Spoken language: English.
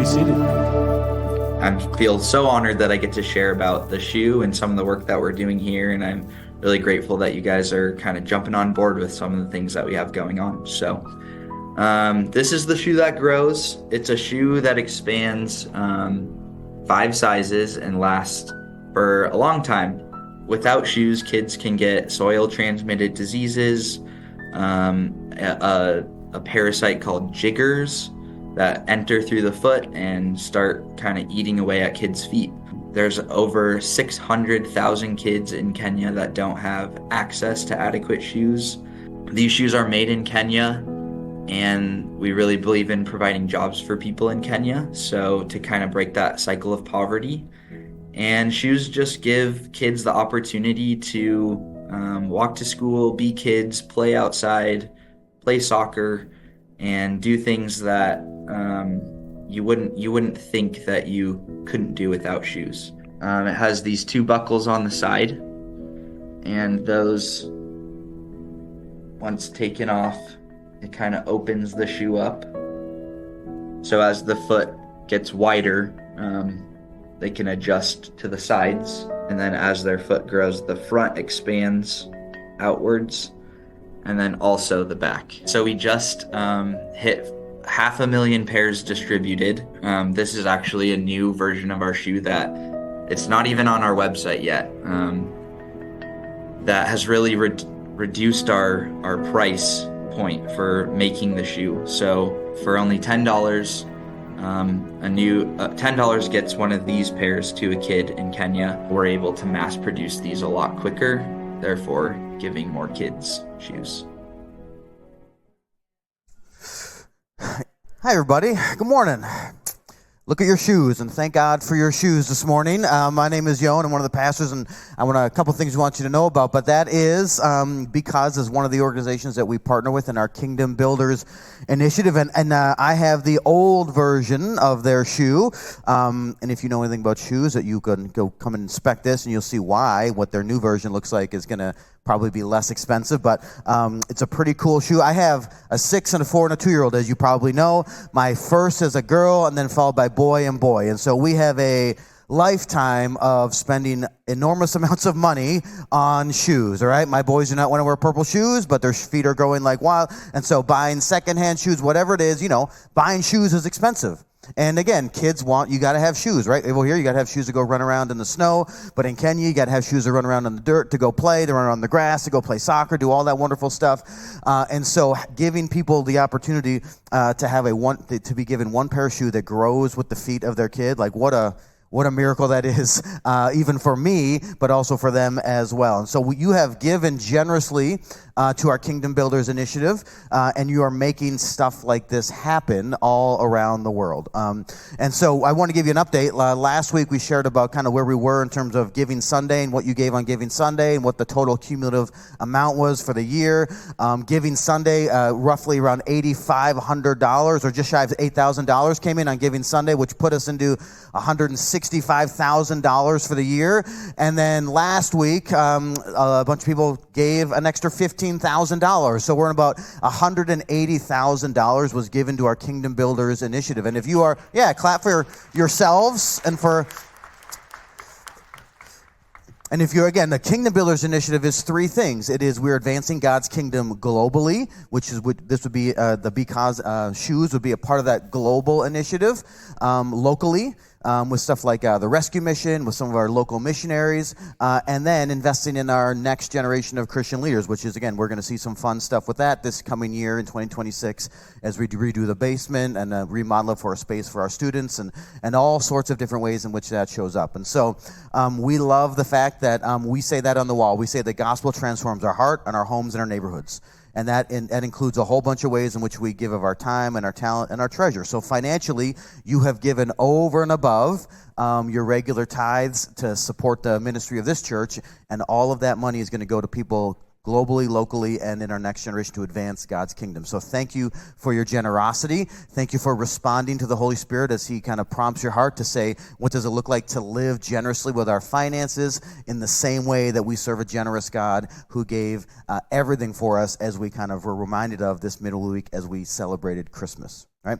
seated. I feel so honored that I get to share about the shoe and some of the work that we're doing here, and I'm really grateful that you guys are kind of jumping on board with some of the things that we have going on. So, this is the shoe that grows. It's a shoe that expands 5 sizes and lasts for a long time. Without shoes, kids can get soil-transmitted diseases, a parasite called jiggers that enter through the foot and start kind of eating away at kids' feet. There's over 600,000 kids in Kenya that don't have access to adequate shoes. These shoes are made in Kenya, and we really believe in providing jobs for people in Kenya, so to kind of break that cycle of poverty. And shoes just give kids the opportunity to walk to school, be kids, play outside, play soccer, and do things that you wouldn't think that you couldn't do without shoes. It has these 2 buckles on the side, and those, once taken off, it kind of opens the shoe up. So as the foot gets wider, they can adjust to the sides, and then as their foot grows, the front expands outwards, and then also the back. So we just hit 500,000 pairs distributed. This is actually a new version of our shoe that it's not even on our website yet. That has really reduced our price point for making the shoe. So for only $10, $10 gets one of these pairs to a kid in Kenya. We're able to mass produce these a lot quicker, therefore giving more kids shoes. Hi, everybody. Good morning. Look at your shoes, and thank God for your shoes this morning. My name is Yon. I'm one of the pastors, and I want a couple things we want you to know about, but that is Be.Cause is one of the organizations that we partner with in our Kingdom Builders initiative, and I have the old version of their shoe, and if you know anything about shoes, that you can go come and inspect this, and you'll see why what their new version looks like is going to probably be less expensive, but it's a pretty cool shoe. I have a 6 and a 4 and a 2-year-old, as you probably know. My first is a girl, and then followed by boy and boy. And so we have a lifetime of spending enormous amounts of money on shoes, all right? My boys do not want to wear purple shoes, but their feet are growing like wild. And so buying secondhand shoes, whatever it is, buying shoes is expensive. And again, kids you got to have shoes, right? Over here, you got to have shoes to go run around in the snow. But in Kenya, you got to have shoes to run around in the dirt, to go play, to run around the grass, to go play soccer, do all that wonderful stuff. And so giving people the opportunity to be given one pair of shoe that grows with the feet of their kid, like what a miracle that is, even for me, but also for them as well. And so you have given generously to our Kingdom Builders initiative, and you are making stuff like this happen all around the world. And so I want to give you an update. Last week we shared about kind of where we were in terms of Giving Sunday and what you gave on Giving Sunday and what the total cumulative amount was for the year. Giving Sunday, roughly around $8,500 or just shy of $8,000 came in on Giving Sunday, which put us into $165,000 for the year. And then last week, a bunch of people gave an extra $15,000. So we're in about $180,000 was given to our Kingdom Builders initiative. And if you are, clap for yourselves and for... And if you're, again, the Kingdom Builders Initiative is 3 things. It is we're advancing God's kingdom globally, this would be the Be.Cause shoes would be a part of that global initiative. Locally, with stuff like the rescue mission, with some of our local missionaries, and then investing in our next generation of Christian leaders, which is, again, we're going to see some fun stuff with that this coming year in 2026 as we redo the basement and remodel it for a space for our students and all sorts of different ways in which that shows up. And so we love the fact that we say that on the wall. We say the gospel transforms our heart and our homes and our neighborhoods. And that includes a whole bunch of ways in which we give of our time and our talent and our treasure. So financially, you have given over and above your regular tithes to support the ministry of this church, and all of that money is going to go to people globally, locally, and in our next generation to advance God's kingdom. So thank you for your generosity. Thank you for responding to the Holy Spirit as He kind of prompts your heart to say, what does it look like to live generously with our finances in the same way that we serve a generous God who gave everything for us, as we kind of were reminded of this middle week as we celebrated Christmas. Right?